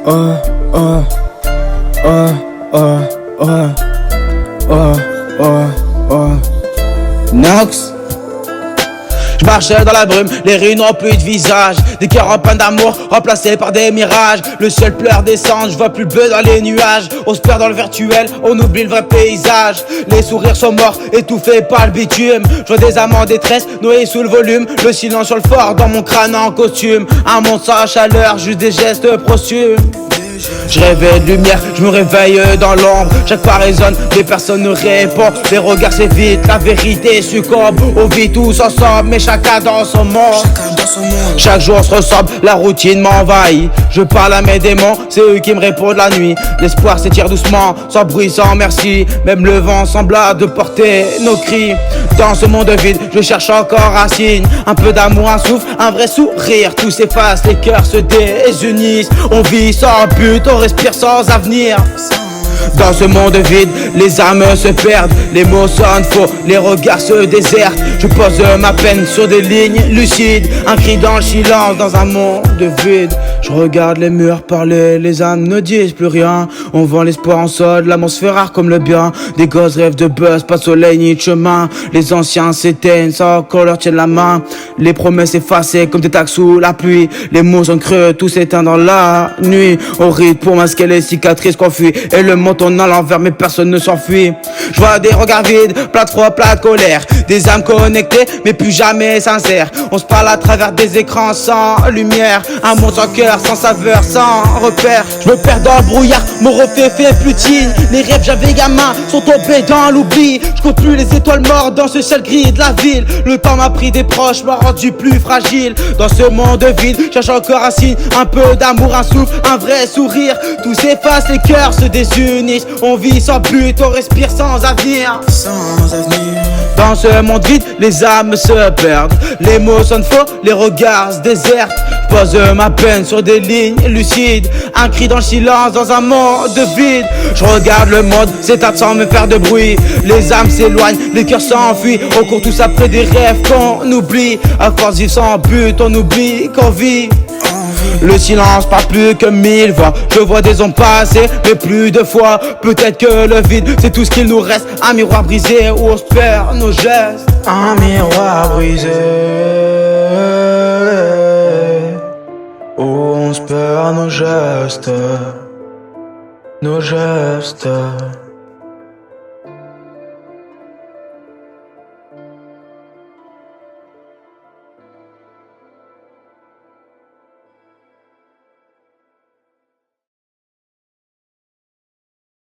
oh, oh, oh, oh, oh, oh, oh, oh. Nox. Je marchais dans la brume, les rues n'ont plus de visage. Des cœurs en panne d'amour, remplacés par des mirages. Le ciel pleure des cendres, je vois plus le bleu dans les nuages. On se perd dans le virtuel, on oublie le vrai paysage. Les sourires sont morts, étouffés par le bitume. Je vois des âmes en détresse, noyés sous le volume. Le silence sur le fort, dans mon crâne en costume. Un monde sans chaleur, juste des gestes posthumes. Je rêvais de lumière, je me réveille dans l'ombre. Chaque pas résonne, mais personne ne répond. Les regards s'évitent, la vérité succombe. On vit tous ensemble, mais chacun dans son monde. Chaque jour se ressemble, la routine m'envahit. Je parle à mes démons, c'est eux qui me répondent la nuit. L'espoir s'étire doucement, sans bruit, sans merci. Même le vent sembla de porter nos cris. Dans ce monde vide, je cherche encore un signe. Un peu d'amour, un souffle, un vrai sourire. Tout s'efface, les cœurs se désunissent. On vit sans but, on respire sans avenir. Dans ce monde vide, les âmes se perdent. Les mots sonnent faux, les regards se désertent. Je pose ma peine sur des lignes lucides. Un cri dans le silence, dans un monde vide. Je regarde les murs parler, les âmes ne disent plus rien. On vend l'espoir en solde, l'amour se fait rare comme le bien. Des gosses rêvent de buzz, pas de soleil ni de chemin. Les anciens s'éteignent sans qu'on leur tienne la main. Les promesses effacées comme des tags sous la pluie. Les mots sont creux, tout s'éteint dans la nuit. On rit pour masquer les cicatrices qu'on fuit. Et le monde tourne à l'envers mais personne ne s'enfuit. Je vois des regards vides, plein de froid, plein de colère. Des âmes connectées mais plus jamais sincères. On se parle à travers des écrans sans lumière. Un monde sans cœur, sans saveur, sans repère. Je me perds dans le brouillard, mon reflet fait plutine. Les rêves j'avais gamin sont tombés dans l'oubli. Je compte plus les étoiles mortes dans ce ciel gris de la ville. Le temps m'a pris des proches, m'a rendu plus fragile. Dans ce monde vide, cherche encore un signe. Un peu d'amour, un souffle, un vrai sourire. Tout s'efface, les cœurs se désunissent. On vit sans but, on respire sans avenir. Dans ce monde vide, les âmes se perdent. Les mots sonnent faux, les regards se désertent. Je pose ma peine sur des lignes lucides. Un cri dans le silence, dans un monde vide. Je regarde le monde s'éteindre sans me faire de bruit. Les âmes s'éloignent, les cœurs s'enfuient. On court tous après des rêves qu'on oublie. À force de vivre sans but, on oublie qu'on vit. Le silence parle plus que 1000 voix. Je vois des ondes passer, mais plus de fois. Peut-être que le vide, c'est tout ce qu'il nous reste. Un miroir brisé où on se perd nos gestes. Un miroir brisé où on se perd nos gestes. Nos gestes.